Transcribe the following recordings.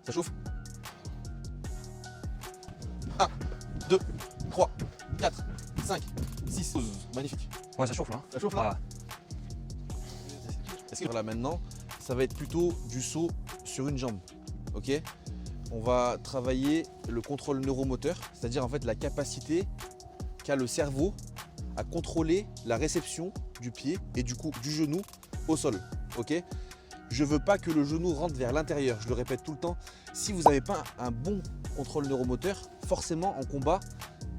Ça chauffe. 1, 2, 3, 4, 5, 6. Magnifique. Ouais, ça chauffe là. Ça chauffe là. Ah. Est-ce que là maintenant, ça va être plutôt du saut sur une jambe. Ok. On va travailler le contrôle neuromoteur, c'est-à-dire en fait la capacité qu'a le cerveau à contrôler la réception du pied et du coup du genou au sol. Ok. Je veux pas que le genou rentre vers l'intérieur. Je le répète tout le temps. Si vous n'avez pas un bon contrôle neuromoteur, forcément en combat,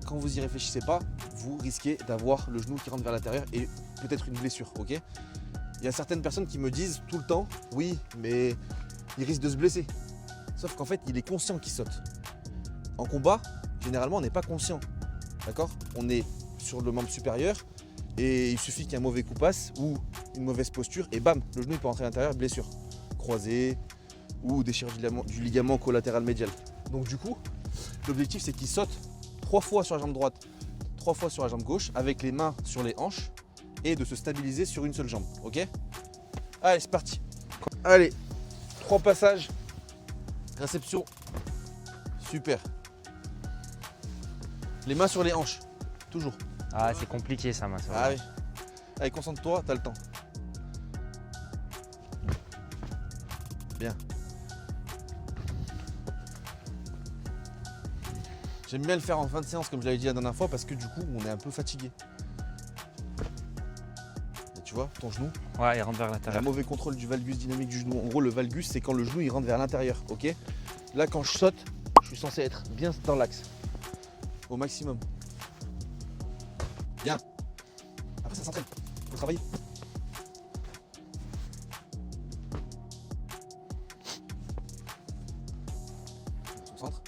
quand vous y réfléchissez pas, vous risquez d'avoir le genou qui rentre vers l'intérieur et peut-être une blessure. Ok. Il y a certaines personnes qui me disent tout le temps, oui, mais il risque de se blesser. Sauf qu'en fait, il est conscient qu'il saute. En combat, généralement, on n'est pas conscient. D'accord? On est sur le membre supérieur et il suffit qu'un mauvais coup passe ou une mauvaise posture et bam, le genou il peut rentrer à l'intérieur, blessure. Croisée ou déchirure du ligament collatéral médial. Donc du coup, l'objectif c'est qu'il saute 3 fois sur la jambe droite, 3 fois sur la jambe gauche avec les mains sur les hanches et de se stabiliser sur une seule jambe. Ok? Allez, c'est parti. Allez, 3 passages. Réception. Super. Les mains sur les hanches. Toujours. Ah, c'est compliqué ça, moi. Ah oui. Allez, concentre-toi, t'as le temps. Bien. J'aime bien le faire en fin de séance, comme je l'avais dit la dernière fois, parce que du coup, on est un peu fatigué. Et tu vois, ton genou, Ouais, il rentre vers un l'intérieur. mauvais contrôle du valgus dynamique du genou. En gros, le valgus, c'est quand le genou il rentre vers l'intérieur, ok? Là, quand je saute, je suis censé être bien dans l'axe, au maximum. Bien. Après, ça s'entraîne. Faut travailler. On se concentre.